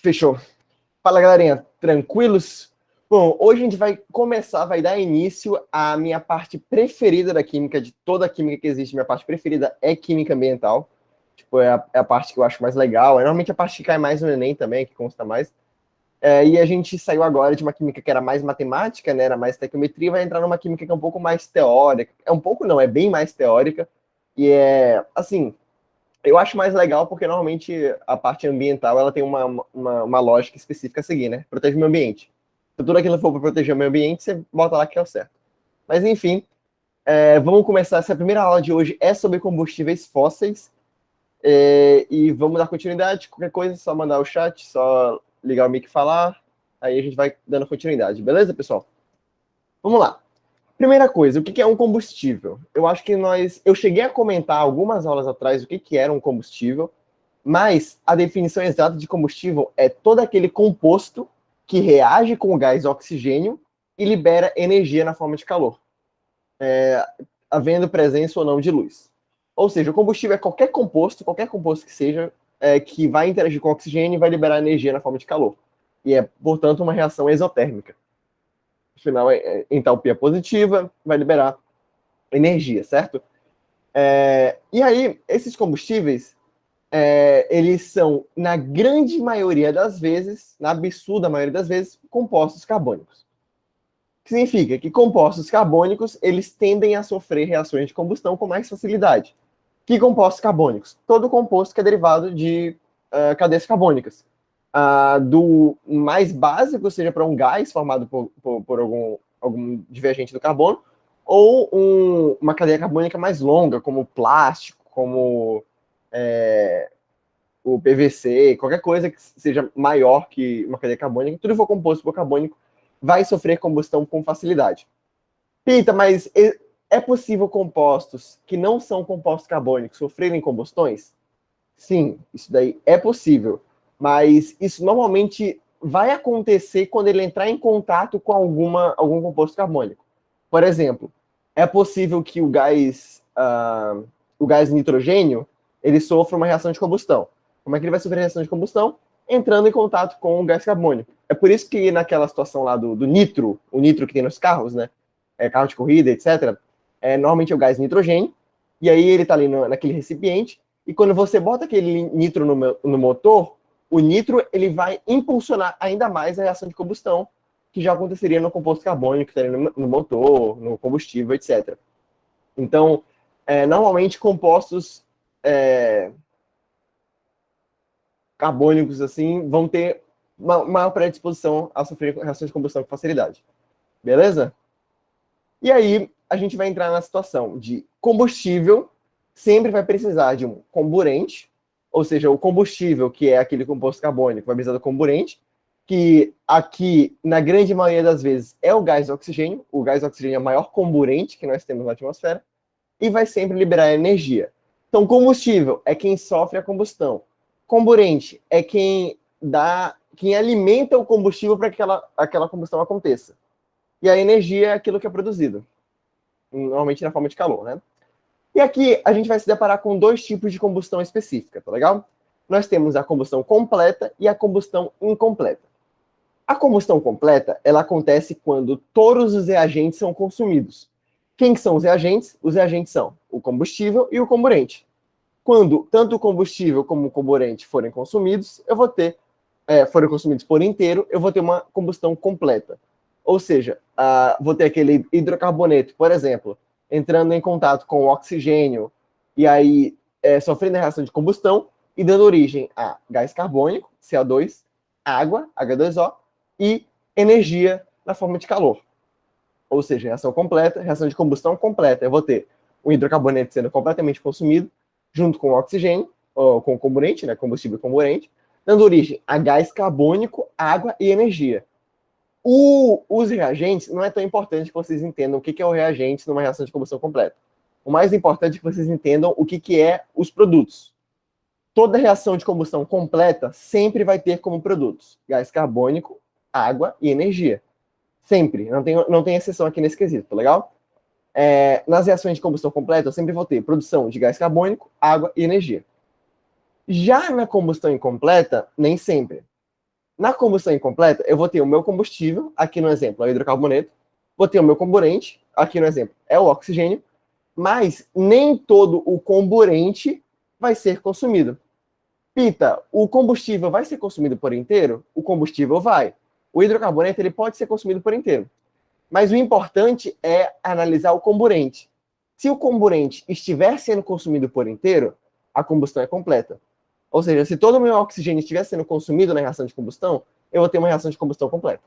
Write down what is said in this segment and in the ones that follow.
Fechou. Fala, galerinha. Tranquilos? Bom, hoje a gente vai dar início à minha parte preferida da química, de toda a química que existe. Minha parte preferida é química ambiental. Tipo, é a parte que eu acho mais legal. É normalmente a parte que cai mais no Enem também, que consta mais. E a gente saiu agora de uma química que era mais matemática, né? Era mais estequiometria, vai entrar numa química que é um pouco mais teórica. É um pouco não, é bem mais teórica. E assim, eu acho mais legal porque normalmente a parte ambiental ela tem uma lógica específica a seguir, né? Protege o meio ambiente. Se tudo aquilo for para proteger o meio ambiente, você bota lá que é o certo. Mas enfim, vamos começar. Essa primeira aula de hoje é sobre combustíveis fósseis. E vamos dar continuidade. Qualquer coisa, só mandar o chat, só ligar o mic e falar. Aí a gente vai dando continuidade. Beleza, pessoal? Vamos lá. Primeira coisa, o que é um combustível? Eu acho que eu cheguei a comentar algumas aulas atrás o que era um combustível, mas a definição exata de combustível é todo aquele composto que reage com o gás oxigênio e libera energia na forma de calor, havendo presença ou não de luz. Ou seja, o combustível é qualquer composto que seja, que vai interagir com o oxigênio e vai liberar energia na forma de calor. E é, portanto, uma reação exotérmica. Afinal, entalpia positiva vai liberar energia, certo? E aí, esses combustíveis, eles são, na grande maioria das vezes, na absurda maioria das vezes, compostos carbônicos. O que significa que compostos carbônicos, eles tendem a sofrer reações de combustão com mais facilidade. Que compostos carbônicos? Todo composto que é derivado de cadeias carbônicas. Do mais básico, seja para um gás formado por algum divergente do carbono, ou uma cadeia carbônica mais longa, como o plástico, como o PVC, qualquer coisa que seja maior que uma cadeia carbônica, tudo for composto por carbônico, vai sofrer combustão com facilidade. Pita, mas é possível compostos que não são compostos carbônicos sofrerem combustões? Sim, isso daí é possível. Mas isso normalmente vai acontecer quando ele entrar em contato com algum composto carbônico. Por exemplo, é possível que o gás nitrogênio ele sofra uma reação de combustão. Como é que ele vai sofrer reação de combustão? Entrando em contato com o gás carbônico. É por isso que naquela situação lá do nitro, o nitro que tem nos carros, né? Carro de corrida, etc., normalmente é o gás nitrogênio, e aí ele está ali naquele recipiente, e quando você bota aquele nitro no motor, o nitro ele vai impulsionar ainda mais a reação de combustão, que já aconteceria no composto carbônico, que estaria no motor, no combustível, etc. Então, normalmente compostos carbônicos assim vão ter uma maior predisposição a sofrer reações de combustão com facilidade. Beleza? E aí, a gente vai entrar na situação de combustível sempre vai precisar de um comburente, ou seja, o combustível, que é aquele composto carbônico, vai precisar do comburente, que aqui, na grande maioria das vezes, é o gás oxigênio. O gás oxigênio é o maior comburente que nós temos na atmosfera, e vai sempre liberar energia. Então, combustível é quem sofre a combustão. Comburente é quem alimenta o combustível para que aquela combustão aconteça. E a energia é aquilo que é produzido, normalmente na forma de calor, né? E aqui a gente vai se deparar com dois tipos de combustão específica, tá legal? Nós temos a combustão completa e a combustão incompleta. A combustão completa, ela acontece quando todos os reagentes são consumidos. Quem são os reagentes? Os reagentes são o combustível e o comburente. Quando tanto o combustível como o comburente forem consumidos, forem consumidos por inteiro, eu vou ter uma combustão completa. Ou seja, vou ter aquele hidrocarboneto, por exemplo, entrando em contato com o oxigênio e aí sofrendo a reação de combustão e dando origem a gás carbônico, CO2, água, H2O, e energia na forma de calor. Ou seja, reação completa, reação de combustão completa. Eu vou ter o hidrocarboneto sendo completamente consumido, junto com o oxigênio, ou com o comburente, né, combustível e comburente, dando origem a gás carbônico, água e energia. Os reagentes, não é tão importante que vocês entendam o que é o reagente numa reação de combustão completa. O mais importante é que vocês entendam o que é os produtos. Toda reação de combustão completa sempre vai ter como produtos gás carbônico, água e energia. Sempre. Não tem exceção aqui nesse quesito, tá legal? Nas reações de combustão completa, eu sempre vou ter produção de gás carbônico, água e energia. Já na combustão incompleta, nem sempre. Na combustão incompleta, eu vou ter o meu combustível, aqui no exemplo é o hidrocarboneto, vou ter o meu comburente, aqui no exemplo é o oxigênio, mas nem todo o comburente vai ser consumido. Pita, o combustível vai ser consumido por inteiro? O combustível vai. O hidrocarboneto ele pode ser consumido por inteiro. Mas o importante é analisar o comburente. Se o comburente estiver sendo consumido por inteiro, a combustão é completa. Ou seja, se todo o meu oxigênio estiver sendo consumido na reação de combustão, eu vou ter uma reação de combustão completa.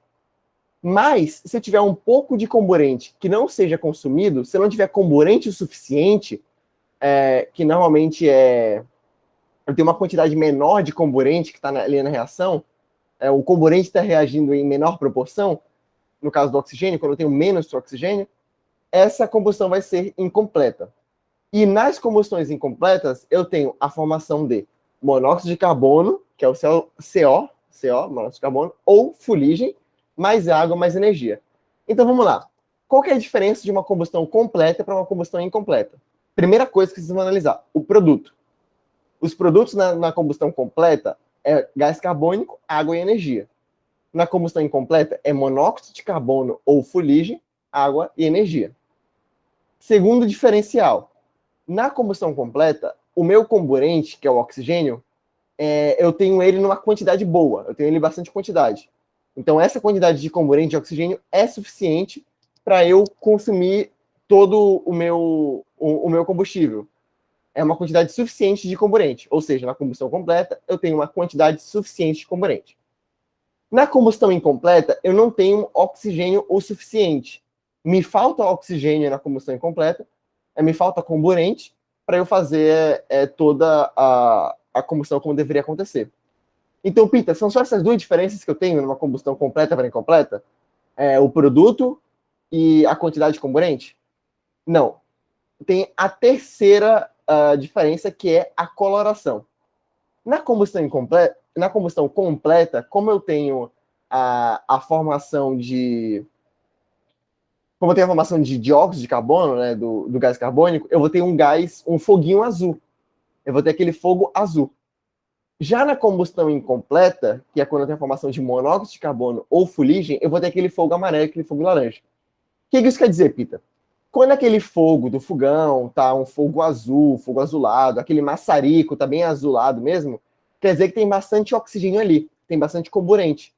Mas, se eu tiver um pouco de comburente que não seja consumido, se eu não tiver comburente o suficiente, que normalmente eu tenho uma quantidade menor de comburente que está ali na reação, o comburente está reagindo em menor proporção, no caso do oxigênio, quando eu tenho menos oxigênio, essa combustão vai ser incompleta. E nas combustões incompletas, eu tenho a formação de monóxido de carbono, que é o CO, monóxido de carbono, ou fuligem, mais água, mais energia. Então vamos lá. Qual que é a diferença de uma combustão completa para uma combustão incompleta? Primeira coisa que vocês vão analisar, o produto. Os produtos na combustão completa é gás carbônico, água e energia. Na combustão incompleta é monóxido de carbono ou fuligem, água e energia. Segundo diferencial, na combustão completa, o meu comburente, que é o oxigênio, eu tenho ele numa quantidade boa, eu tenho ele em bastante quantidade. Então, essa quantidade de comburente de oxigênio é suficiente para eu consumir todo o meu combustível. É uma quantidade suficiente de comburente, ou seja, na combustão completa, eu tenho uma quantidade suficiente de comburente. Na combustão incompleta, eu não tenho oxigênio o suficiente. Me falta oxigênio na combustão incompleta, me falta comburente para eu fazer toda a combustão como deveria acontecer. Então, Pita, são só essas duas diferenças que eu tenho numa combustão completa para incompleta? O produto e a quantidade de comburente? Não. Tem a terceira diferença, que é a coloração. Na combustão completa, como eu tenho a formação de. Como eu tenho a formação de dióxido de carbono, né, do gás carbônico, eu vou ter um foguinho azul. Eu vou ter aquele fogo azul. Já na combustão incompleta, que é quando eu tenho a formação de monóxido de carbono ou fuligem, eu vou ter aquele fogo amarelo, aquele fogo laranja. O que isso quer dizer, Pita? Quando aquele fogo do fogão tá um fogo azul, fogo azulado, aquele maçarico tá bem azulado mesmo, quer dizer que tem bastante oxigênio ali, tem bastante comburente.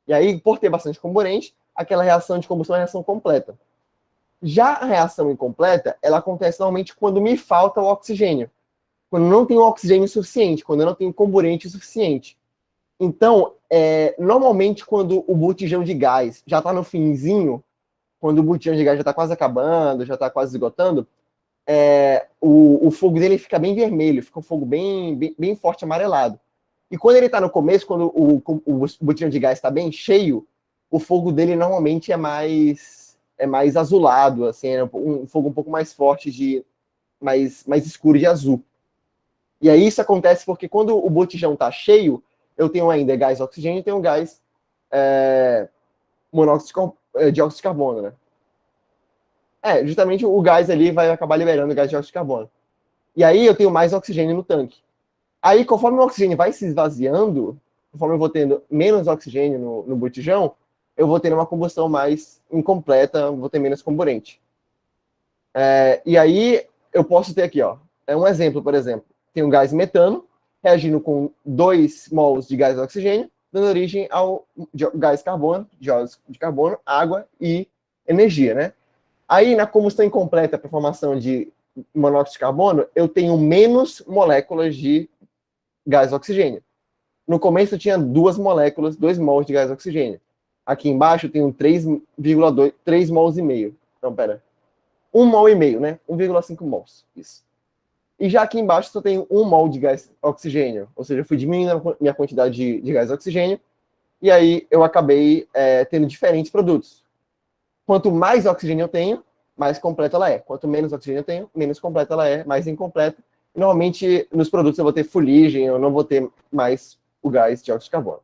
E aí, por ter bastante comburente, aquela reação de combustão é a reação completa. Já a reação incompleta, ela acontece normalmente quando me falta o oxigênio. Quando não tenho oxigênio suficiente, quando eu não tenho comburente suficiente. Então, normalmente quando o botijão de gás já está no finzinho, quando o botijão de gás já está quase acabando, já está quase esgotando, o fogo dele fica bem vermelho, fica um fogo bem forte, amarelado. E quando ele está no começo, quando o botijão de gás está bem cheio, o fogo dele normalmente é mais azulado, assim, é um fogo um pouco mais forte, mais escuro de azul. E aí isso acontece porque quando o botijão está cheio, eu tenho ainda gás oxigênio e tenho gás monóxido dióxido de carbono, né? Justamente o gás ali vai acabar liberando gás de dióxido de carbono. E aí eu tenho mais oxigênio no tanque. Aí, conforme o oxigênio vai se esvaziando, conforme eu vou tendo menos oxigênio no botijão, eu vou ter uma combustão mais incompleta, vou ter menos comburente. E aí eu posso ter aqui, ó, um exemplo, por exemplo. Tem um gás metano reagindo com 2 mols de gás oxigênio, dando origem ao gás carbono, dióxido de carbono, água e energia, né? Aí, na combustão incompleta para formação de monóxido de carbono, eu tenho menos moléculas de gás oxigênio. No começo eu tinha 2 moléculas, 2 mols de gás oxigênio. Aqui embaixo eu tenho 3,2, 3 mols e meio. Não, pera. 1 mol e meio, né? 1,5 mols. Isso. E já aqui embaixo eu tenho 1 mol de gás oxigênio. Ou seja, eu fui diminuindo a minha quantidade de gás oxigênio. E aí eu acabei tendo diferentes produtos. Quanto mais oxigênio eu tenho, mais completa ela é. Quanto menos oxigênio eu tenho, menos completa ela é, mais incompleta. E, normalmente, nos produtos eu vou ter fuligem, eu não vou ter mais o gás de dióxido de carbono.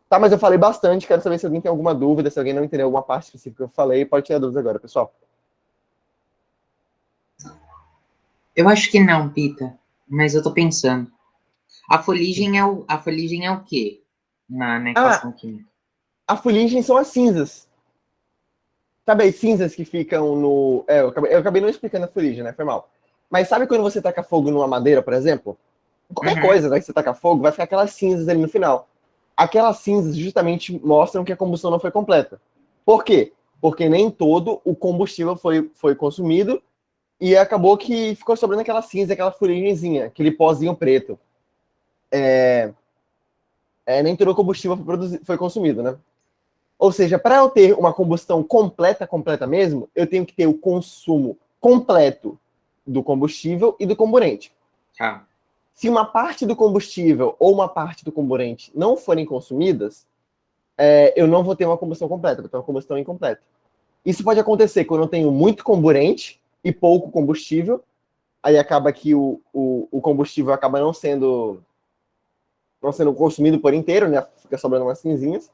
Tá, mas eu falei bastante, quero saber se alguém tem alguma dúvida, se alguém não entendeu alguma parte específica que eu falei, pode tirar dúvidas agora, pessoal. Eu acho que não, Pita, mas eu tô pensando. A fuligem é o quê? na equação química. A fuligem são as cinzas. Sabe as cinzas que ficam no... eu acabei não explicando a fuligem, né? Foi mal. Mas sabe quando você taca fogo numa madeira, por exemplo? Qualquer coisa, né, que você taca fogo, vai ficar aquelas cinzas ali no final. Aquelas cinzas justamente mostram que a combustão não foi completa. Por quê? Porque nem todo o combustível foi consumido e acabou que ficou sobrando aquela cinza, aquela furigenzinha, aquele pozinho preto. Nem todo o combustível foi consumido, né? Ou seja, para eu ter uma combustão completa mesmo, eu tenho que ter o consumo completo do combustível e do comburente. Tá. Se uma parte do combustível ou uma parte do comburente não forem consumidas, eu não vou ter uma combustão completa, vou ter uma combustão incompleta. Isso pode acontecer quando eu tenho muito comburente e pouco combustível, aí acaba que o combustível acaba não sendo consumido por inteiro, né? Fica sobrando umas cinzinhas.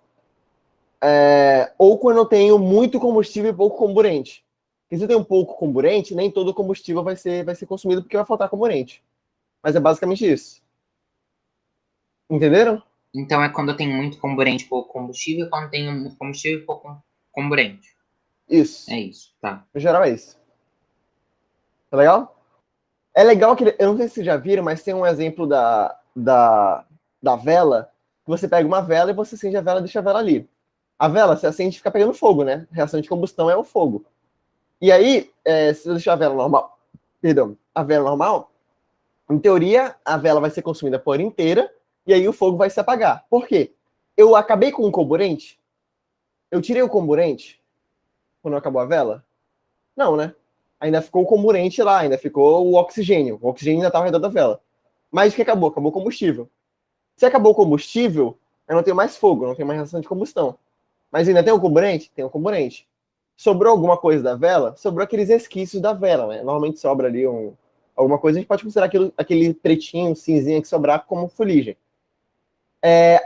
Ou quando eu tenho muito combustível e pouco comburente. Porque se eu tenho pouco comburente, nem todo o combustível vai ser consumido porque vai faltar comburente. Mas é basicamente isso. Entenderam? Então é quando eu tenho muito comburente e pouco combustível, quando eu tenho muito combustível e pouco comburente. Isso. É isso, tá. No geral é isso. Tá legal? É legal que, eu não sei se vocês já viram, mas tem um exemplo da vela, que você pega uma vela e você acende a vela e deixa a vela ali. A vela, você acende e fica pegando fogo, né? A reação de combustão é o fogo. E aí, se eu deixar a vela normal, em teoria, a vela vai ser consumida por inteira, e aí o fogo vai se apagar. Por quê? Eu acabei com o comburente? Eu tirei o comburente quando acabou a vela? Não, né? Ainda ficou o comburente lá, ainda ficou o oxigênio. O oxigênio ainda está ao redor da vela. Mas o que acabou? Acabou o combustível. Se acabou o combustível, eu não tenho mais fogo, eu não tenho mais reação de combustão. Mas ainda tem o comburente? Tem o comburente. Sobrou alguma coisa da vela? Sobrou aqueles resquícios da vela, né? Normalmente sobra ali alguma coisa, a gente pode considerar aquele pretinho, cinzinha que sobrar como fuligem.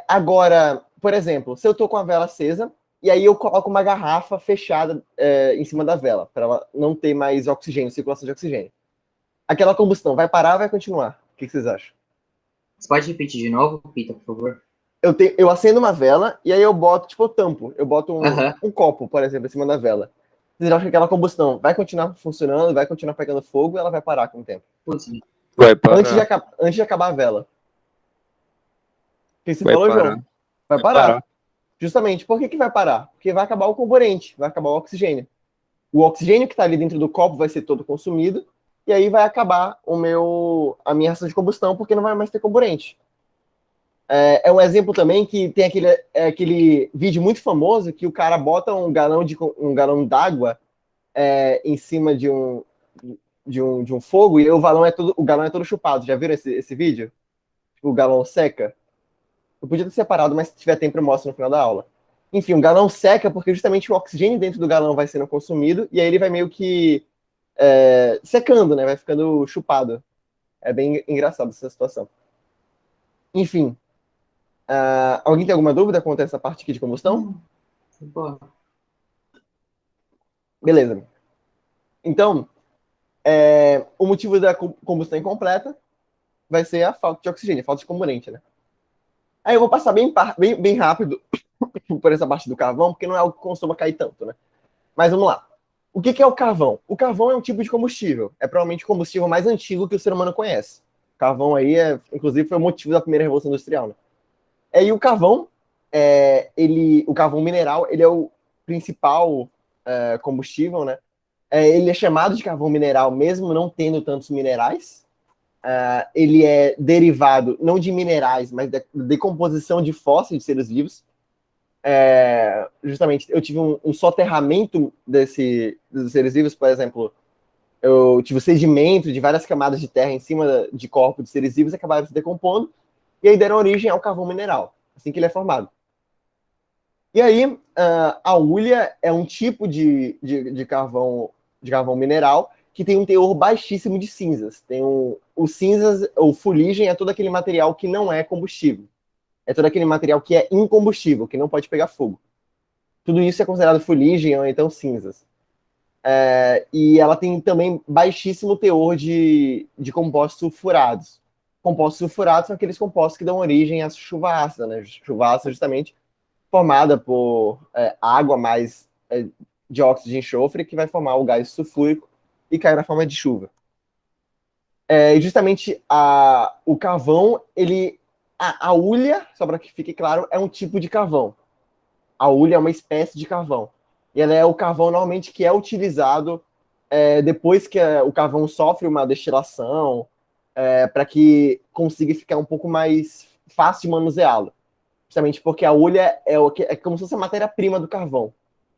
Agora, por exemplo, se eu tô com a vela acesa, e aí eu coloco uma garrafa fechada em cima da vela, para ela não ter mais oxigênio, circulação de oxigênio. Aquela combustão vai parar ou vai continuar? O que vocês acham? Você pode repetir de novo, Pita, por favor? Eu acendo uma vela e aí eu boto, tipo, eu tampo. Eu boto Aham. um copo, por exemplo, em cima da vela. Vocês acham que aquela combustão vai continuar funcionando, vai continuar pegando fogo ou ela vai parar com o tempo? Putz, Vai parar. Antes de acabar a vela. O que você Vai falou, parar. João? Vai parar. Justamente. Por que vai parar? Porque vai acabar o comburente, vai acabar o oxigênio. O oxigênio que está ali dentro do copo vai ser todo consumido, e aí vai acabar a minha reação de combustão, porque não vai mais ter comburente. É um exemplo também que tem aquele vídeo muito famoso que o cara bota um galão d'água em cima de um fogo e o galão é todo chupado. Já viram esse vídeo? Tipo, o galão seca. Eu podia ter separado, mas se tiver tempo eu mostro no final da aula. Enfim, o galão seca porque justamente o oxigênio dentro do galão vai sendo consumido e aí ele vai meio que secando, né? Vai ficando chupado. É bem engraçado essa situação. Enfim. Alguém tem alguma dúvida quanto a essa parte aqui de combustão? boa. Beleza. Então, o motivo da combustão incompleta vai ser a falta de oxigênio, a falta de comburente, né? Aí eu vou passar bem rápido por essa parte do carvão, porque não é algo que costuma cair tanto, né? Mas vamos lá. O que é o carvão? O carvão é um tipo de combustível. É provavelmente o combustível mais antigo que o ser humano conhece. O carvão aí, inclusive, foi o motivo da primeira Revolução Industrial, né? E o carvão, o carvão mineral, ele é o principal combustível, né? Ele é chamado de carvão mineral, mesmo não tendo tantos minerais. Ele é derivado, não de minerais, mas da decomposição de fósseis de seres vivos. Justamente, eu tive um soterramento dos seres vivos, por exemplo, eu tive o sedimento de várias camadas de terra em cima de corpos de seres vivos, acabaram se decompondo, e aí deram origem ao carvão mineral, assim que ele é formado. E aí, a hulha é um tipo de carvão mineral que tem um teor baixíssimo de cinzas. Os cinzas, ou fuligem, é todo aquele material que não é combustível. É todo aquele material que é incombustível, que não pode pegar fogo. Tudo isso é considerado fuligem ou então cinzas. E ela tem também baixíssimo teor de compostos sulfurados. compostos sulfurados são aqueles compostos que dão origem à chuva ácida, né? Chuva ácida justamente formada por água mais dióxido de enxofre, que vai formar o gás sulfúrico e cair na forma de chuva. E justamente o carvão, a hulha, só para que fique claro, é um tipo de carvão. A hulha é uma espécie de carvão. E ela é o carvão normalmente que é utilizado depois que o carvão sofre uma destilação, para que consiga ficar um pouco mais fácil de manuseá-lo. Justamente porque a hulha é como se fosse a matéria-prima do carvão.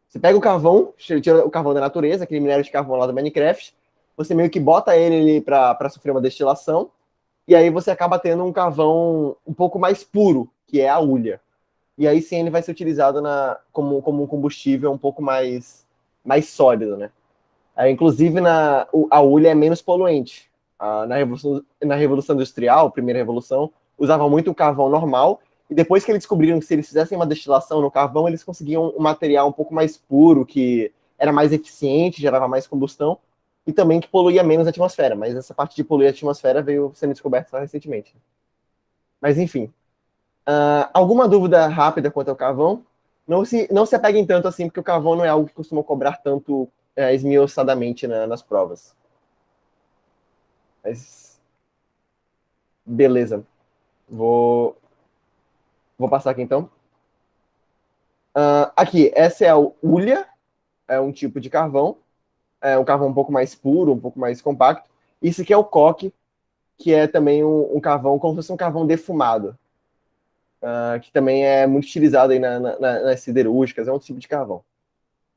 Você pega o carvão, tira o carvão da natureza, aquele minério de carvão lá do Minecraft, você meio que bota ele para sofrer uma destilação, e aí você acaba tendo um carvão um pouco mais puro, que é a hulha. E aí sim ele vai ser utilizado como um combustível um pouco mais sólido, né? Inclusive a hulha é menos poluente. Na Revolução Industrial, primeira revolução, usavam muito o carvão normal, e depois que eles descobriram que se eles fizessem uma destilação no carvão, eles conseguiam um material um pouco mais puro, que era mais eficiente, gerava mais combustão, e também que poluía menos a atmosfera. Mas essa parte de poluir a atmosfera veio sendo descoberta só recentemente. Mas enfim. Alguma dúvida rápida quanto ao carvão? Não se apeguem tanto assim, porque o carvão não é algo que costuma cobrar tanto esmiuçadamente nas provas. Mas beleza. Vou passar aqui então. Aqui, essa é a hulha, é um tipo de carvão. É um carvão um pouco mais puro, um pouco mais compacto. Isso aqui é o coque, que é também um carvão, como se fosse um carvão defumado. Que também é muito utilizado aí nas siderúrgicas, é um tipo de carvão.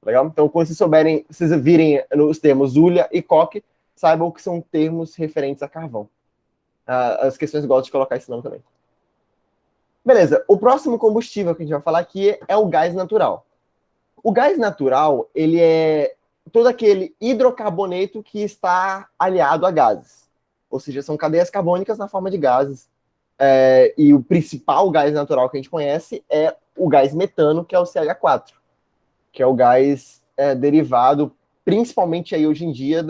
Legal? Então, quando vocês virem os termos hulha e coque, saibam que são termos referentes a carvão. As questões gostam de colocar esse nome também. Beleza, o próximo combustível que a gente vai falar aqui é o gás natural. O gás natural, ele é todo aquele hidrocarboneto que está aliado a gases. Ou seja, são cadeias carbônicas na forma de gases. E o principal gás natural que a gente conhece é o gás metano, que é o CH4, que é o gás derivado, principalmente aí hoje em dia,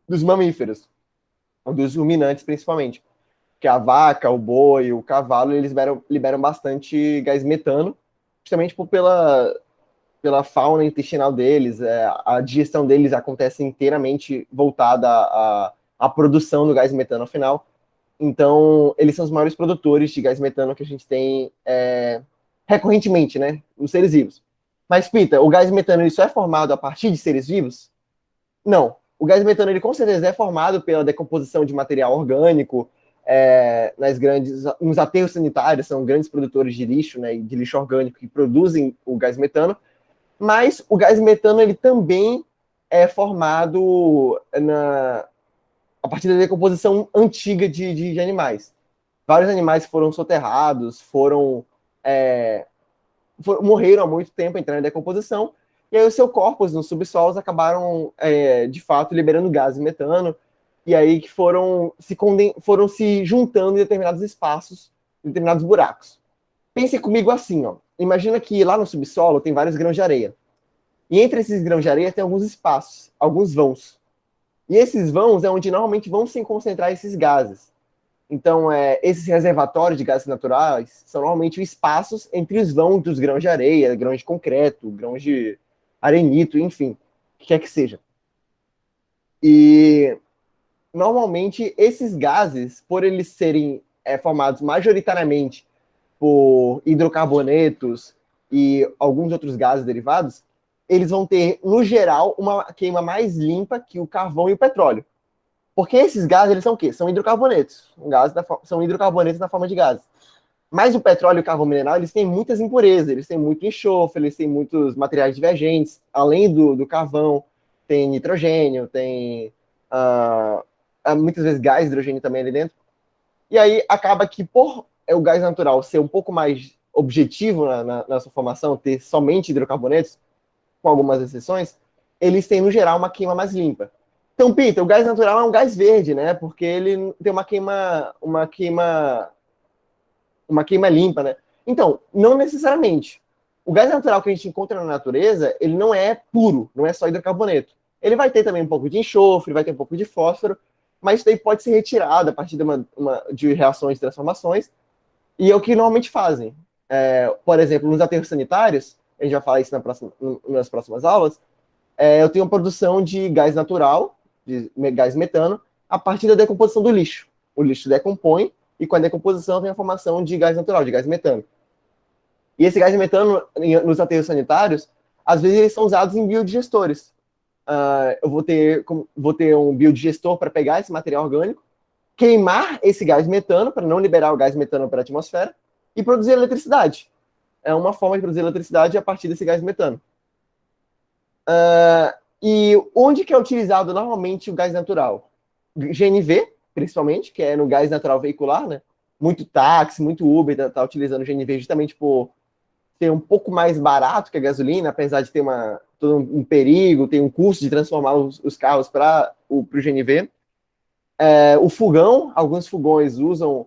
dos mamíferos, dos ruminantes principalmente. Que a vaca, o boi, o cavalo, eles liberam bastante gás metano, justamente pela fauna intestinal deles. A digestão deles acontece inteiramente voltada à produção do gás metano ao final. Então, eles são os maiores produtores de gás metano que a gente tem recorrentemente, né, nos seres vivos. Mas, Pita, o gás metano ele só é formado a partir de seres vivos? Não. O gás metano, ele com certeza é formado pela decomposição de material orgânico, nos aterros sanitários, são grandes produtores de lixo, né, de lixo orgânico que produzem o gás metano, mas o gás metano ele também é formado a partir da decomposição antiga de animais. Vários animais foram soterrados, morreram há muito tempo, entrando em decomposição, e aí os seus corpos nos subsolos acabaram, de fato, liberando gases metano, e aí que foram se juntando em determinados espaços, em determinados buracos. Pense comigo assim, ó. Imagina que lá no subsolo tem vários grãos de areia. E entre esses grãos de areia tem alguns espaços, alguns vãos. E esses vãos é onde normalmente vão se concentrar esses gases. Então, esses reservatórios de gases naturais são normalmente espaços entre os vãos dos grãos de areia, grãos de concreto, grãos de arenito, enfim, o que quer que seja. E normalmente esses gases, por eles serem formados majoritariamente por hidrocarbonetos e alguns outros gases derivados, eles vão ter, no geral, uma queima mais limpa que o carvão e o petróleo. Porque esses gases, eles são o quê? São hidrocarbonetos. São hidrocarbonetos na forma de gases. Mas o petróleo e o carvão mineral, eles têm muitas impurezas, eles têm muito enxofre, eles têm muitos materiais divergentes. Além do carvão, tem nitrogênio, tem muitas vezes gás hidrogênio também ali dentro. E aí acaba que por o gás natural ser um pouco mais objetivo na sua formação, ter somente hidrocarbonetos, com algumas exceções, eles têm, no geral, uma queima mais limpa. Então, Peter, o gás natural é um gás verde, né? Porque ele tem uma queima limpa, né? Então, não necessariamente. O gás natural que a gente encontra na natureza, ele não é puro, não é só hidrocarboneto. Ele vai ter também um pouco de enxofre, vai ter um pouco de fósforo, mas isso daí pode ser retirado a partir de reações e transformações, e é o que normalmente fazem. Por exemplo, nos aterros sanitários, a gente vai falar isso nas próximas aulas, eu tenho a produção de gás natural, de gás metano, a partir da decomposição do lixo. O lixo decompõe, e com a decomposição tem a formação de gás natural, de gás metano. E esse gás metano, nos aterros sanitários, às vezes eles são usados em biodigestores. Eu vou ter um biodigestor para pegar esse material orgânico, queimar esse gás metano, para não liberar o gás metano para a atmosfera, e produzir eletricidade. É uma forma de produzir eletricidade a partir desse gás metano. E onde que é utilizado normalmente o gás natural? GNV, principalmente, que é no gás natural veicular, né? Muito táxi, muito Uber tá utilizando GNV justamente por ser um pouco mais barato que a gasolina, apesar de ter todo um perigo, tem um custo de transformar os carros para o GNV. O fogão, alguns fogões usam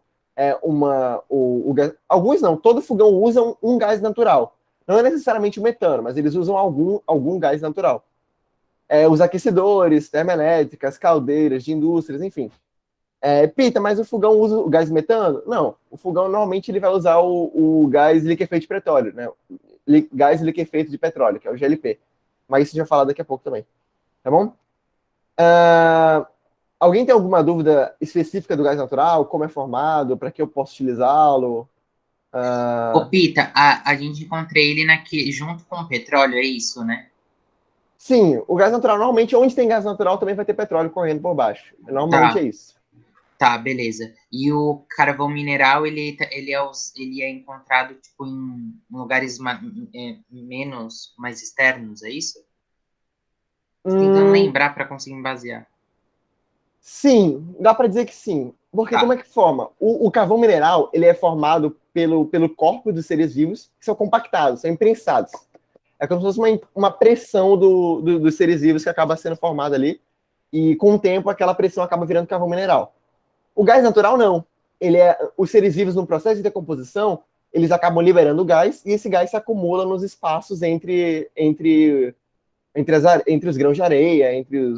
alguns não, todo fogão usa um gás natural. Não é necessariamente o metano, mas eles usam algum gás natural. Os aquecedores, termoelétricas, caldeiras de indústrias, enfim. Pita, mas o fogão usa o gás metano? Não, o fogão normalmente ele vai usar o gás liquefeito de petróleo, né? Gás liquefeito de petróleo, que é o GLP. Mas isso a gente vai falar daqui a pouco também. Tá bom? Alguém tem alguma dúvida específica do gás natural? Como é formado? Para que eu posso utilizá-lo? Ô, Pita, a gente encontra ele junto com o petróleo, é isso, né? Sim, o gás natural, normalmente, onde tem gás natural também vai ter petróleo correndo por baixo. Normalmente é isso. Tá, beleza. E o carvão mineral, ele é encontrado, tipo, em lugares mais externos, é isso? Tentando lembrar para conseguir me basear. Sim, dá para dizer que sim. Porque como é que forma? O carvão mineral, ele é formado pelo corpo dos seres vivos, que são compactados, são imprensados. É como se fosse uma pressão dos seres vivos que acaba sendo formada ali, e com o tempo aquela pressão acaba virando carvão mineral. O gás natural não. Os seres vivos no processo de decomposição, eles acabam liberando o gás, e esse gás se acumula nos espaços entre os grãos de areia, entre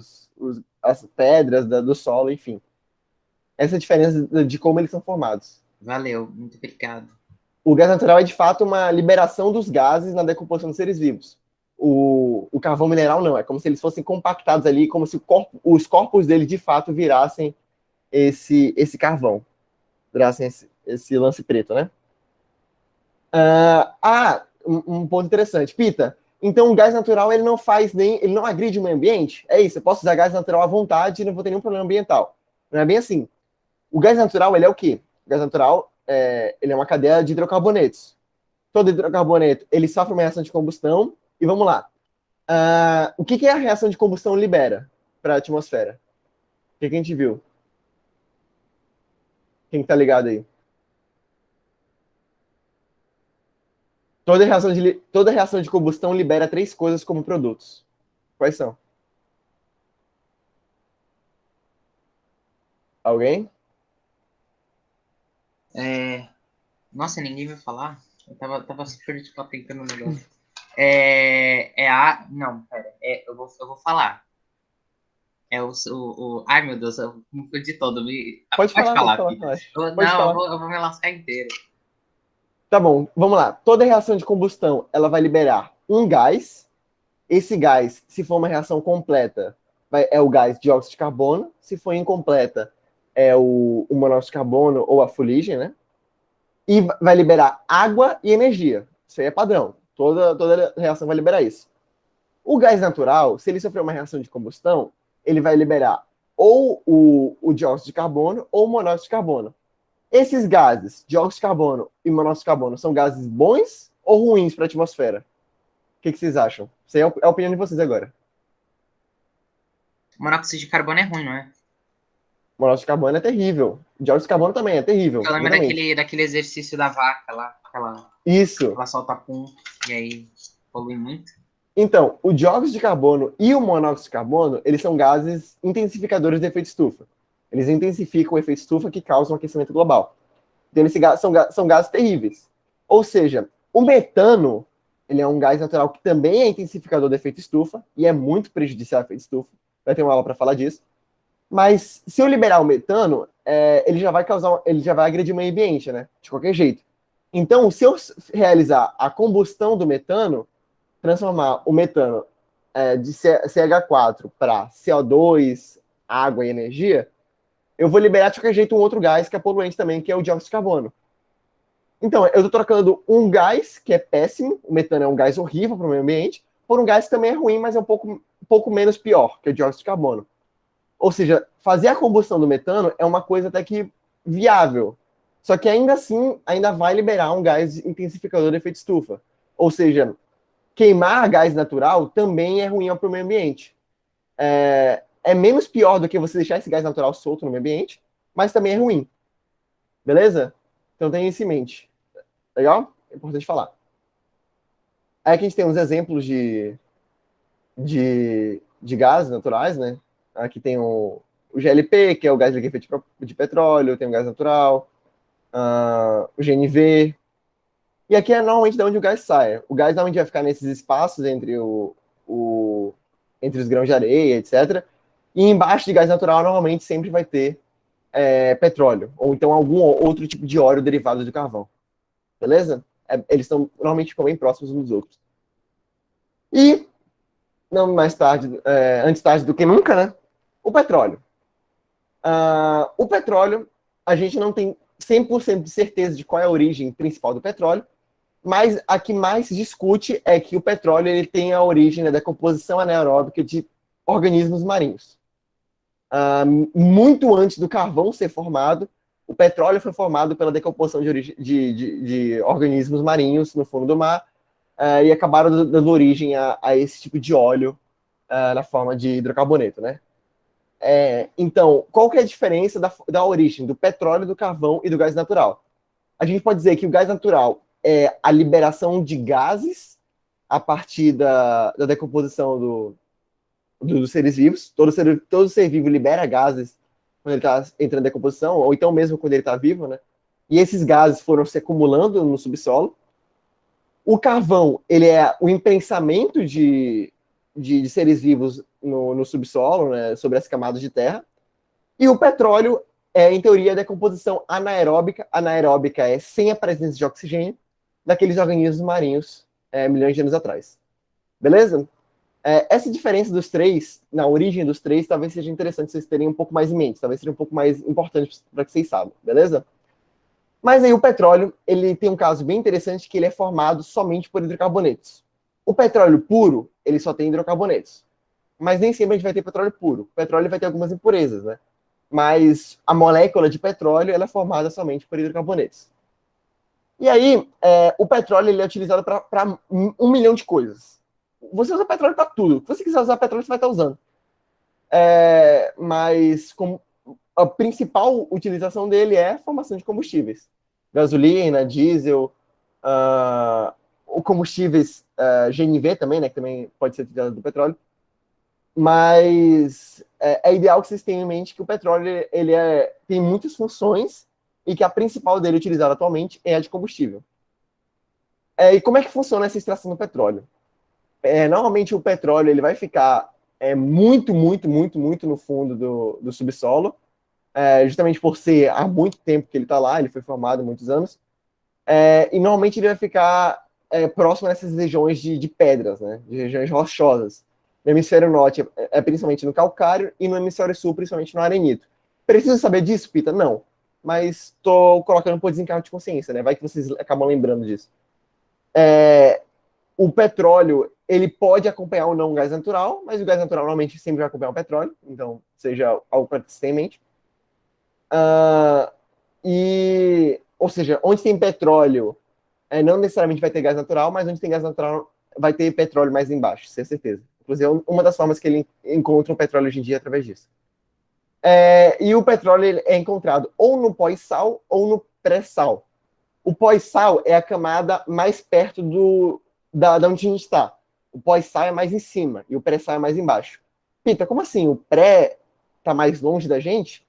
as pedras do solo, enfim. Essa é a diferença de como eles são formados. Valeu, muito obrigado. O gás natural é, de fato, uma liberação dos gases na decomposição dos seres vivos. O carvão mineral não, é como se eles fossem compactados ali, como se os corpos dele, de fato, virassem esse carvão. Virassem esse lance preto, né? Um ponto interessante. Pita, então o gás natural ele não agride o meio ambiente? É isso, eu posso usar gás natural à vontade e não vou ter nenhum problema ambiental. Não é bem assim. O gás natural, ele é o quê? O gás natural, ele é uma cadeia de hidrocarbonetos. Todo hidrocarboneto, ele sofre uma reação de combustão, e vamos lá. O que a reação de combustão libera para a atmosfera? O que a gente viu? Quem tá ligado aí? Toda reação de combustão libera 3 coisas como produtos. Quais são? Alguém? Nossa, ninguém vai falar? Eu tava super tipo, tentando um negócio. Não, pera. Eu vou falar. Ai, meu Deus, eu me fui de todo. Pode falar. Peter. Eu vou me lascar inteiro. Tá bom, vamos lá. Toda reação de combustão, ela vai liberar um gás. Esse gás, se for uma reação completa, é o gás dióxido de carbono. Se for incompleta, é o monóxido de carbono ou a fuligem, né? E vai liberar água e energia. Isso aí é padrão. Toda reação vai liberar isso. O gás natural, se ele sofrer uma reação de combustão, ele vai liberar ou o dióxido de carbono ou o monóxido de carbono. Esses gases, dióxido de carbono e monóxido de carbono, são gases bons ou ruins para a atmosfera? O que vocês acham? Isso aí é a opinião de vocês agora. Monóxido de carbono é ruim, não é? Monóxido de carbono é terrível. Dióxido de carbono também é terrível. Eu lembro daquele exercício da vaca lá. Isso. Ela solta pum e aí polui muito. Então, o dióxido de carbono e o monóxido de carbono, eles são gases intensificadores de efeito estufa. Eles intensificam o efeito estufa que causa um aquecimento global. Então, eles são gases terríveis. Ou seja, o metano, ele é um gás natural que também é intensificador do efeito estufa e é muito prejudicial ao efeito estufa. Vai ter uma aula para falar disso. Mas se eu liberar o metano, ele já vai ele já vai agredir o meio ambiente, né? De qualquer jeito. Então, se eu realizar a combustão do metano, transformar o metano de CH4 para CO2, água e energia, eu vou liberar de qualquer jeito um outro gás que é poluente também, que é o dióxido de carbono. Então, eu estou trocando um gás que é péssimo, o metano é um gás horrível para o meio ambiente, por um gás que também é ruim, mas é um pouco menos pior, que é o dióxido de carbono. Ou seja, fazer a combustão do metano é uma coisa até que viável. Só que ainda assim, ainda vai liberar um gás intensificador de efeito estufa. Ou seja, queimar gás natural também é ruim para o meio ambiente. É menos pior do que você deixar esse gás natural solto no meio ambiente, mas também é ruim. Beleza? Então tenha isso em mente. Legal? É importante falar. Aí aqui a gente tem uns exemplos de gases naturais, né? Aqui tem o GLP, que é o gás liquefeito de petróleo, tem o gás natural, o GNV. E aqui é normalmente de onde o gás sai. O gás normalmente vai ficar nesses espaços entre os grãos de areia, etc. E embaixo de gás natural, normalmente sempre vai ter petróleo, ou então algum outro tipo de óleo derivado do carvão. Beleza? Eles estão normalmente ficam bem próximos uns dos outros. E, não mais tarde, antes tarde do que nunca, né? O petróleo. O petróleo, a gente não tem 100% de certeza de qual é a origem principal do petróleo, mas a que mais se discute é que o petróleo ele tem a origem da decomposição anaeróbica de organismos marinhos. Muito antes do carvão ser formado, o petróleo foi formado pela decomposição de organismos marinhos no fundo do mar e acabaram dando origem a esse tipo de óleo na forma de hidrocarboneto, né? Então, qual que é a diferença da origem do petróleo, do carvão e do gás natural? A gente pode dizer que o gás natural é a liberação de gases a partir da decomposição dos seres vivos. Todo ser vivo libera gases quando ele está entrando em decomposição, ou então mesmo quando ele está vivo, né? E esses gases foram se acumulando no subsolo. O carvão, ele é o imprensamento de seres vivos no subsolo, né, sobre as camadas de terra. E o petróleo em teoria, a decomposição anaeróbica. Anaeróbica é sem a presença de oxigênio daqueles organismos marinhos milhões de anos atrás. Beleza? Essa diferença dos três, na origem dos três, talvez seja interessante vocês terem um pouco mais em mente, talvez seja um pouco mais importante para que vocês saibam, beleza? Mas aí o petróleo, ele tem um caso bem interessante que ele é formado somente por hidrocarbonetos. O petróleo puro, ele só tem hidrocarbonetos. Mas nem sempre a gente vai ter petróleo puro. O petróleo vai ter algumas impurezas, né? Mas a molécula de petróleo ela é formada somente por hidrocarbonetos. E aí, o petróleo ele é utilizado para 1 milhão de coisas. Você usa petróleo para tudo. Se você quiser usar petróleo, você vai estar usando. Mas a principal utilização dele é a formação de combustíveis. Gasolina, diesel, o combustíveis GNV também, né, que também pode ser utilizado do petróleo. Mas é ideal que vocês tenham em mente que o petróleo ele tem muitas funções e que a principal dele utilizada atualmente é a de combustível. E como é que funciona essa extração do petróleo? Normalmente o petróleo ele vai ficar muito, muito, muito, muito no fundo do subsolo, justamente por ser há muito tempo que ele está lá, ele foi formado há muitos anos, e normalmente ele vai ficar próximo dessas regiões de pedras, né, de regiões rochosas. No hemisfério norte principalmente no calcário e no hemisfério sul principalmente no arenito. Preciso saber disso, Pita? Não. Mas estou colocando por desencargo de consciência, né? Vai que vocês acabam lembrando disso. O petróleo, ele pode acompanhar ou não o gás natural, mas o gás natural normalmente sempre vai acompanhar o petróleo, então seja algo para ter em mente. Ou seja, onde tem petróleo, não necessariamente vai ter gás natural, mas onde tem gás natural vai ter petróleo mais embaixo, sem certeza. Inclusive, uma das formas que ele encontra o petróleo hoje em dia é através disso. E o petróleo ele é encontrado ou no pós-sal ou no pré-sal. O pós-sal é a camada mais perto da onde a gente está. O pós-sal é mais em cima e o pré-sal é mais embaixo. Pita, como assim? O pré está mais longe da gente?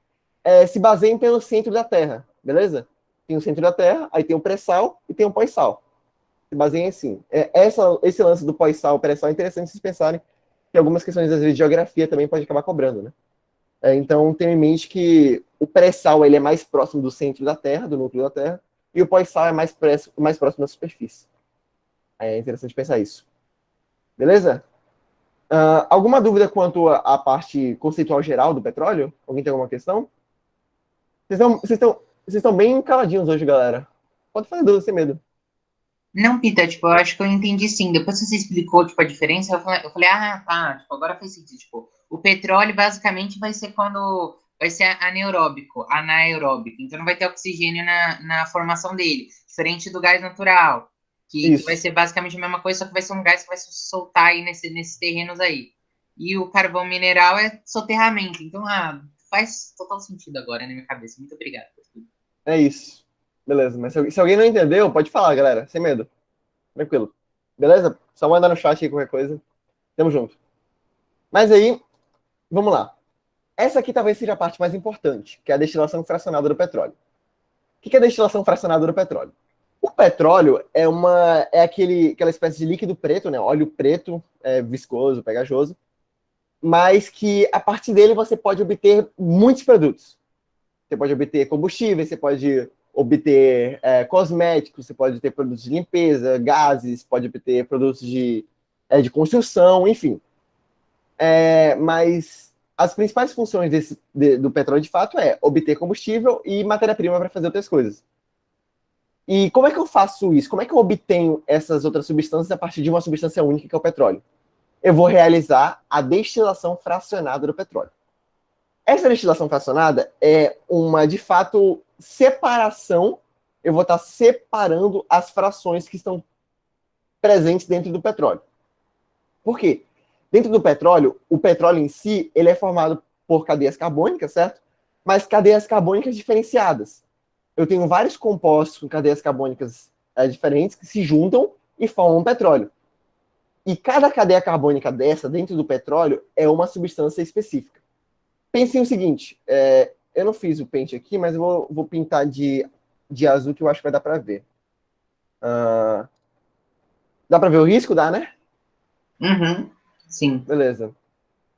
Se baseiem pelo centro da Terra, beleza? Tem o centro da Terra, aí tem o pré-sal e tem o pós-sal. Se baseiem assim. Esse lance do pós-sal, pré-sal é interessante vocês pensarem que algumas questões, às vezes, de geografia também pode acabar cobrando, né? Então, tenha em mente que o pré-sal ele é mais próximo do centro da Terra, do núcleo da Terra, e o pós-sal é mais próximo da superfície. É interessante pensar isso. Beleza? Alguma dúvida quanto à parte conceitual geral do petróleo? Alguém tem alguma questão? Vocês estão bem caladinhos hoje, galera. Pode fazer dúvida sem medo. Não, Pita, tipo, eu acho que eu entendi sim. Depois que você explicou, tipo, a diferença, eu falei, ah, tá, tipo, agora faz sentido. Tipo, o petróleo basicamente vai ser quando vai ser anaeróbico. Então não vai ter oxigênio na formação dele. Diferente do gás natural, que vai Isso. ser basicamente a mesma coisa, só que vai ser um gás que vai se soltar aí nesses terrenos aí. E o carvão mineral é soterramento. Então, faz total sentido agora na minha cabeça. Muito obrigado por tudo. É isso. Beleza. Mas se alguém não entendeu, pode falar, galera. Sem medo. Tranquilo. Beleza? Só manda no chat aí qualquer coisa. Tamo junto. Mas aí, vamos lá. Essa aqui talvez seja a parte mais importante, que é a destilação fracionada do petróleo. O que é a destilação fracionada do petróleo? O petróleo é aquela espécie de líquido preto, né? Óleo preto, viscoso, pegajoso, mas que a partir dele você pode obter muitos produtos. Você pode obter combustíveis, você pode obter cosméticos, você pode ter produtos de limpeza, gases, pode obter produtos de construção, enfim. Mas as principais funções do petróleo, de fato, é obter combustível e matéria-prima para fazer outras coisas. E como é que eu faço isso? Como é que eu obtenho essas outras substâncias a partir de uma substância única, que é o petróleo? Eu vou realizar a destilação fracionada do petróleo. Essa destilação fracionada é de fato, separação. Eu vou estar separando as frações que estão presentes dentro do petróleo. Por quê? Dentro do petróleo, o petróleo em si, ele é formado por cadeias carbônicas, certo? Mas cadeias carbônicas diferenciadas. Eu tenho vários compostos com cadeias carbônicas diferentes que se juntam e formam petróleo. E cada cadeia carbônica dessa, dentro do petróleo, é uma substância específica. Pense o seguinte, eu não fiz o pente aqui, mas eu vou pintar de azul, que eu acho que vai dar para ver. Dá para ver o risco? Dá, né? Uhum, sim. Beleza.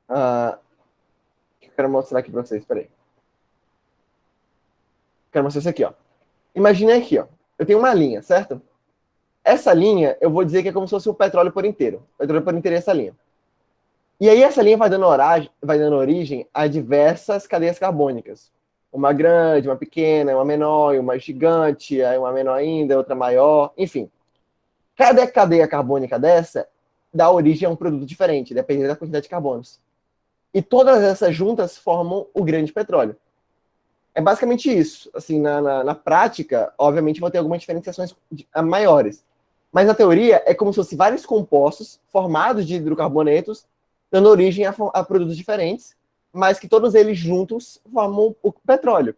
Eu quero mostrar aqui para vocês, peraí. Quero mostrar isso aqui, ó. Imagine aqui, ó. Eu tenho uma linha, certo? Essa linha, eu vou dizer que é como se fosse o petróleo por inteiro. O petróleo por inteiro é essa linha. E aí essa linha vai dando origem a diversas cadeias carbônicas. Uma grande, uma pequena, uma menor, uma gigante, aí uma menor ainda, outra maior, enfim. Cada cadeia carbônica dessa dá origem a um produto diferente, dependendo da quantidade de carbonos. E todas essas juntas formam o grande petróleo. É basicamente isso. Assim, na prática, obviamente, vão ter algumas diferenciações maiores. Mas na teoria, é como se fossem vários compostos formados de hidrocarbonetos dando origem a produtos diferentes, mas que todos eles juntos formam o petróleo.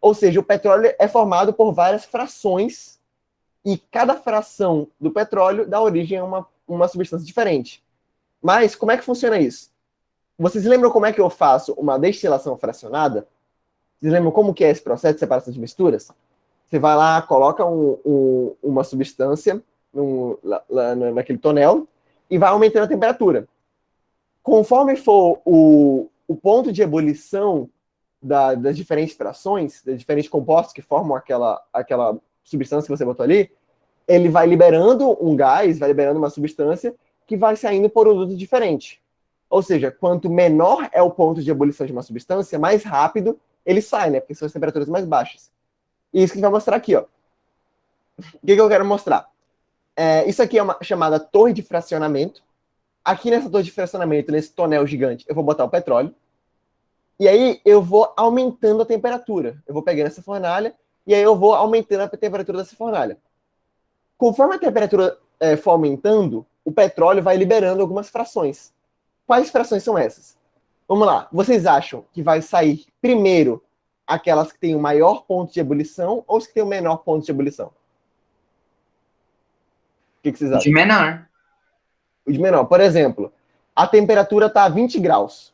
Ou seja, o petróleo é formado por várias frações e cada fração do petróleo dá origem a uma substância diferente. Mas como é que funciona isso? Vocês lembram como é que eu faço uma destilação fracionada? Vocês lembram como que é esse processo de separação de misturas? Você vai lá, coloca uma substância naquele tonel e vai aumentando a temperatura. Conforme for o ponto de ebulição das diferentes frações, dos diferentes compostos que formam aquela substância que você botou ali, ele vai liberando um gás, vai liberando uma substância que vai saindo por um produto diferente. Ou seja, quanto menor é o ponto de ebulição de uma substância, mais rápido ele sai, né? Porque são as temperaturas mais baixas. E isso que a gente vai mostrar aqui, ó. O que eu quero mostrar? Isso aqui é uma chamada torre de fracionamento. Aqui nessa torre de fracionamento, nesse tonel gigante, eu vou botar o petróleo. E aí eu vou aumentando a temperatura. Eu vou pegando essa fornalha e aí eu vou aumentando a temperatura dessa fornalha. Conforme a temperatura for aumentando, o petróleo vai liberando algumas frações. Quais frações são essas? Vamos lá. Vocês acham que vai sair primeiro aquelas que têm o maior ponto de ebulição ou as que têm o menor ponto de ebulição? O que vocês De acham? menor. O de menor. Por exemplo, a temperatura está a 20 graus.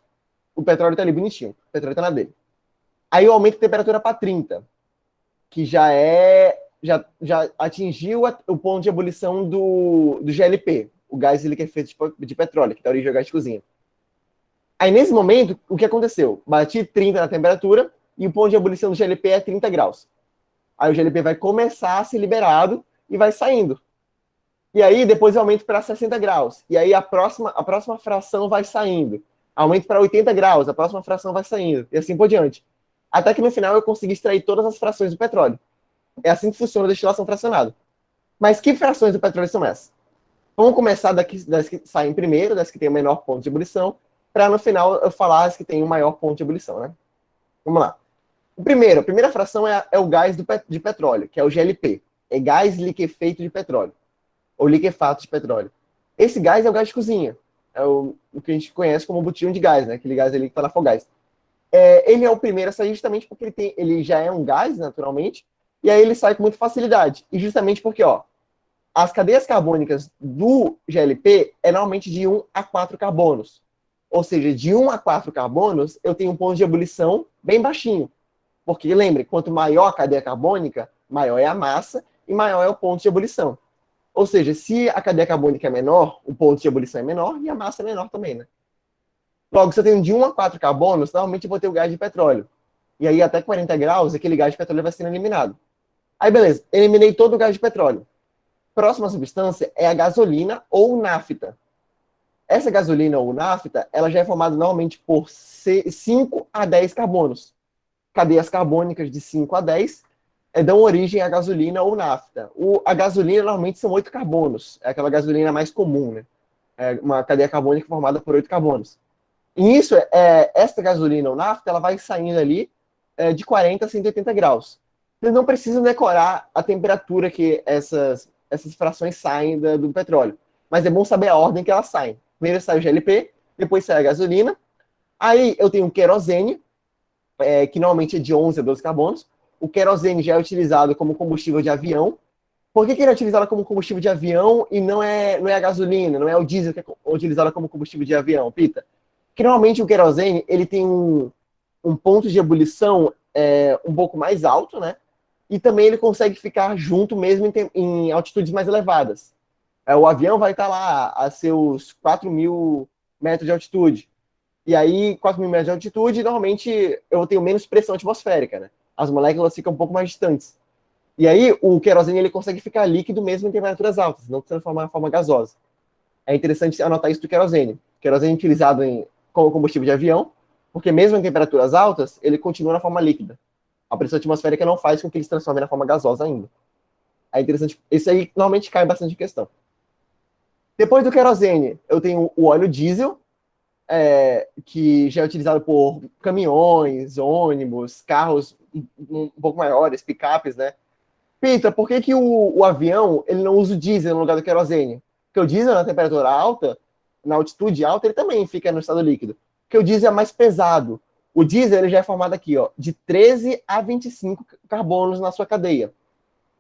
O petróleo está ali bonitinho. O petróleo está na dele. Aí eu aumento a temperatura para 30, que já atingiu o ponto de ebulição do GLP, o gás liquefeito de petróleo, que dá origem ao gás de cozinha. Aí, nesse momento, o que aconteceu? Bati 30 na temperatura e o ponto de ebulição do GLP é 30 graus. Aí o GLP vai começar a ser liberado e vai saindo. E aí, depois eu aumento para 60 graus. E aí, a próxima fração vai saindo. Aumento para 80 graus, a próxima fração vai saindo. E assim por diante. Até que no final eu consegui extrair todas as frações do petróleo. É assim que funciona a destilação fracionada. Mas que frações do petróleo são essas? Vamos começar das que saem primeiro, das que têm o menor ponto de ebulição, para no final eu falar as que têm o maior ponto de ebulição, né? Vamos lá. A primeira fração é o gás de petróleo, que é o GLP. É gás liquefeito de petróleo. Ou liquefato de petróleo. Esse gás é o gás de cozinha. É o que a gente conhece como botijão de gás, né? Aquele gás ali que está na Fogás. Ele é o primeiro a sair justamente porque ele já é um gás, naturalmente, e aí ele sai com muita facilidade. E justamente porque, ó, as cadeias carbônicas do GLP é normalmente de 1 a 4 carbonos. Ou seja, de 1 a 4 carbonos, eu tenho um ponto de ebulição bem baixinho. Porque, lembre, quanto maior a cadeia carbônica, maior é a massa e maior é o ponto de ebulição. Ou seja, se a cadeia carbônica é menor, o ponto de ebulição é menor e a massa é menor também, né? Logo, se eu tenho de 1 a 4 carbonos, normalmente eu vou ter o gás de petróleo. E aí, até 40 graus, aquele gás de petróleo vai sendo eliminado. Aí, beleza, eliminei todo o gás de petróleo. Próxima substância é a gasolina ou nafta. Essa gasolina ou nafta, ela já é formada normalmente por 5 a 10 carbonos. Cadeias carbônicas de 5 a 10 dão origem à gasolina ou nafta. A gasolina normalmente são 8 carbonos. É aquela gasolina mais comum, né? É uma cadeia carbônica formada por 8 carbonos. E isso, esta gasolina ou nafta, ela vai saindo ali de 40 a 180 graus. Vocês não precisam decorar a temperatura que essas frações saem do petróleo. Mas é bom saber a ordem que elas saem. Primeiro sai o GLP, depois sai a gasolina. Aí eu tenho o querosene, que normalmente é de 11 a 12 carbonos. O querosene já é utilizado como combustível de avião. Por que ele é utilizado como combustível de avião e não é a gasolina, não é o diesel que é utilizado como combustível de avião, Pita? Porque normalmente o querosene ele tem um ponto de ebulição um pouco mais alto, né? E também ele consegue ficar junto mesmo em altitudes mais elevadas. O avião vai estar lá a seus 4.000 metros de altitude. E aí, 4.000 metros de altitude, normalmente eu tenho menos pressão atmosférica, né? As moléculas ficam um pouco mais distantes. E aí, o querosene ele consegue ficar líquido mesmo em temperaturas altas, não se transformar em forma gasosa. É interessante anotar isso do querosene. O querosene é utilizado como combustível de avião, porque mesmo em temperaturas altas, ele continua na forma líquida. A pressão atmosférica não faz com que ele se transforme na forma gasosa ainda. É interessante. Isso aí normalmente cai bastante em questão. Depois do querosene, eu tenho o óleo diesel, que já é utilizado por caminhões, ônibus, carros um pouco maiores, picapes, né? Peter, por que o avião ele não usa o diesel no lugar do querosene? Porque o diesel, na temperatura alta, na altitude alta, ele também fica no estado líquido. Porque o diesel é mais pesado. O diesel ele já é formado aqui, ó, de 13 a 25 carbonos na sua cadeia.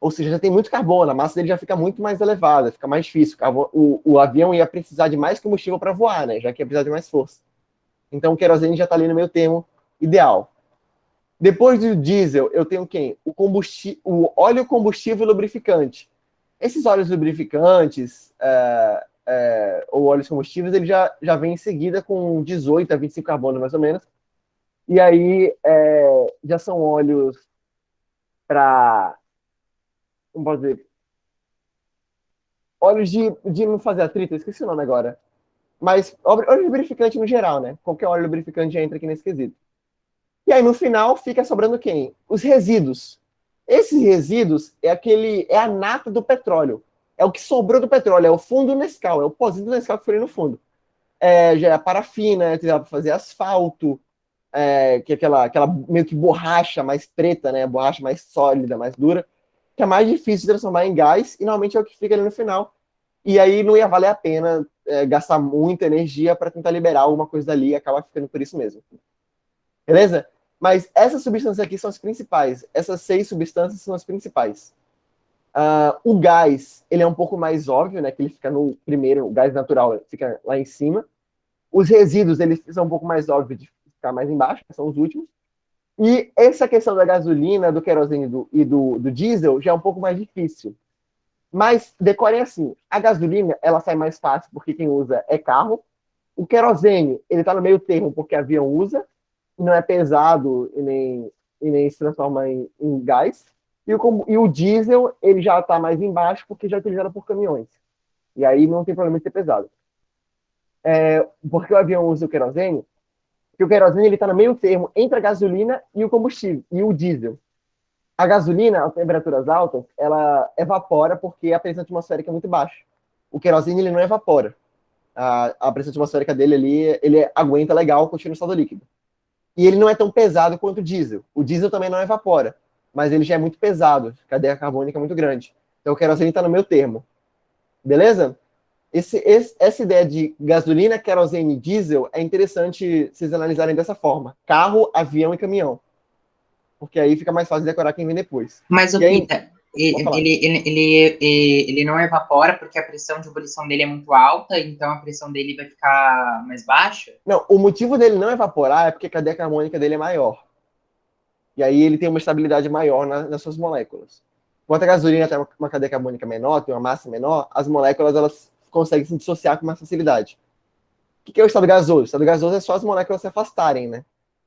Ou seja, já tem muito carbono, a massa dele já fica muito mais elevada, fica mais difícil. O avião ia precisar de mais combustível para voar, né? Já que ia precisar de mais força. Então o querosene já está ali no meio termo ideal. Depois do diesel, eu tenho quem? O óleo combustível lubrificante. Esses óleos lubrificantes, ou óleos combustíveis, ele já vem em seguida com 18 a 25 carbonos, mais ou menos. E aí, já são óleos para, como posso dizer, óleos de não fazer atrito, eu esqueci o nome agora. Mas óleo lubrificante no geral, né? Qualquer óleo lubrificante já entra aqui nesse quesito. E aí, no final, fica sobrando quem? Os resíduos. Esses resíduos é a nata do petróleo. É o que sobrou do petróleo, é o fundo Nescau, é o pozinho do Nescau que foi ali no fundo. Já é a parafina, utilizada para fazer asfalto, que é aquela meio que borracha mais preta, né? Borracha mais sólida, mais dura, que é mais difícil de transformar em gás, e normalmente é o que fica ali no final. E aí não ia valer a pena gastar muita energia para tentar liberar alguma coisa dali e acaba ficando por isso mesmo. Beleza? Mas essas substâncias aqui são as principais. Essas 6 substâncias são as principais. O gás, ele é um pouco mais óbvio, né? Que ele fica no primeiro, o gás natural fica lá em cima. Os resíduos, eles são um pouco mais óbvios de ficar mais embaixo, que são os últimos. E essa questão da gasolina, do querosene e do diesel já é um pouco mais difícil. Mas decorem assim, a gasolina, ela sai mais fácil porque quem usa é carro, O querosene, ele está no meio termo porque avião usa, não é pesado e nem se transforma em gás. E o diesel, ele já está mais embaixo porque já é utilizado por caminhões. E aí não tem problema de ser pesado. Porque o avião usa o querosene? Porque o querosene ele está no meio termo entre a gasolina e o combustível, e o diesel. A gasolina, a temperaturas altas, ela evapora porque a pressão atmosférica é muito baixa. O querosene ele não evapora. A pressão atmosférica dele ali, ele aguenta legal, continua no estado líquido. E ele não é tão pesado quanto o diesel. O diesel também não evapora, mas ele já é muito pesado, a cadeia carbônica é muito grande. Então o querosene está no meio termo. Beleza? Essa ideia de gasolina, querosene e diesel é interessante vocês analisarem dessa forma. Carro, avião e caminhão. Porque aí fica mais fácil decorar quem vem depois. Mas E o aí, Pita, pode falar. ele não evapora porque a pressão de ebulição dele é muito alta, então a pressão dele vai ficar mais baixa? Não, o motivo dele não evaporar é porque a cadeia carbônica dele é maior. E aí ele tem uma estabilidade maior nas suas moléculas. Enquanto a gasolina tem uma cadeia carbônica menor, tem uma massa menor, as moléculas elas conseguem se dissociar com mais facilidade. O que é o estado gasoso? O estado gasoso é só as moléculas se afastarem, né?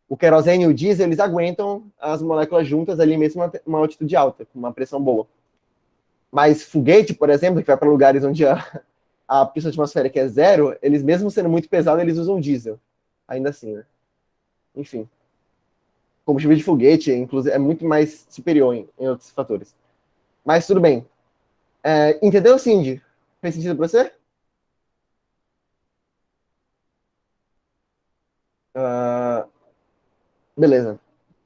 O querosene e o diesel, eles aguentam as moléculas juntas ali mesmo uma altitude alta, com uma pressão boa. Mas foguete, por exemplo, que vai para lugares onde a pressão atmosférica é zero, eles mesmo sendo muito pesados, eles usam diesel. Ainda assim, né? Enfim. O combustível de foguete, inclusive, é muito mais superior em outros fatores. Mas tudo bem. Entendeu, Cindy? Fez sentido para você? Uh, beleza.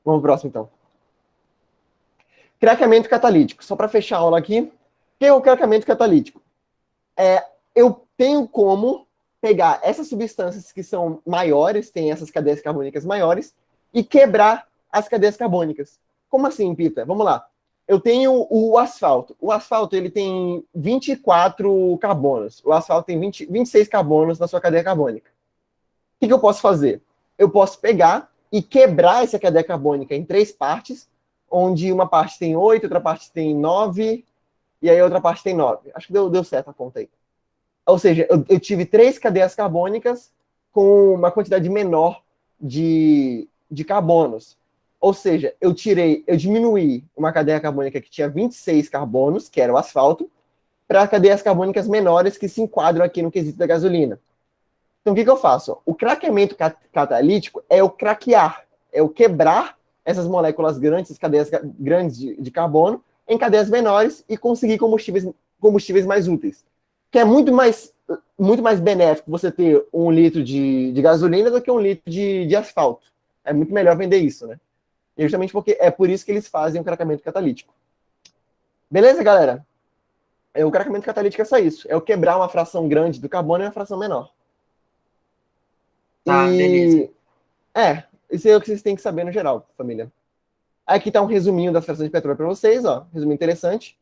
Vamos pro próximo, então. Craqueamento catalítico. Só para fechar a aula aqui. O que é o craqueamento catalítico? Eu tenho como pegar essas substâncias que são maiores, têm essas cadeias carbônicas maiores, e quebrar as cadeias carbônicas. Como assim, Pita? Vamos lá. Eu tenho o asfalto. O asfalto ele tem 24 carbonos. O asfalto tem 26 carbonos na sua cadeia carbônica. O que eu posso fazer? Eu posso pegar e quebrar essa cadeia carbônica em 3 partes, onde uma parte tem 8, outra parte tem 9, e aí outra parte tem 9. Acho que deu certo a conta aí. Ou seja, eu tive 3 cadeias carbônicas com uma quantidade menor de carbonos. Ou seja, eu diminuí uma cadeia carbônica que tinha 26 carbonos, que era o asfalto, para cadeias carbônicas menores que se enquadram aqui no quesito da gasolina. Então, o que eu faço? O craqueamento catalítico é o craquear, é o quebrar essas moléculas grandes, essas cadeias grandes de carbono, em cadeias menores e conseguir combustíveis mais úteis. Que é muito mais benéfico você ter 1 litro de gasolina do que 1 litro de asfalto. É muito melhor vender isso, né? E justamente porque é por isso que eles fazem o craqueamento catalítico. Beleza, galera? O craqueamento catalítico é só isso. É o quebrar uma fração grande do carbono em uma fração menor. Tá, beleza. Isso é o que vocês têm que saber no geral, família. Aqui está um resuminho das frações de petróleo para vocês, ó. Resumo interessante.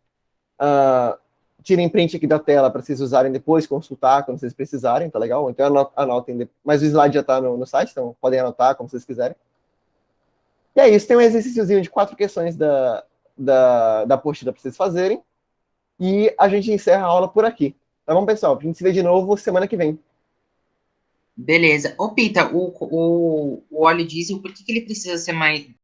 Tirem print aqui da tela para vocês usarem depois, consultar quando vocês precisarem, tá legal? Então anotem. Mas o slide já está no site, então podem anotar como vocês quiserem. E é isso, tem um exercíciozinho de 4 questões da apostila para vocês fazerem. E a gente encerra a aula por aqui. Tá bom, pessoal? A gente se vê de novo semana que vem. Beleza. Ô, Pita, o óleo diesel, por que ele precisa ser mais,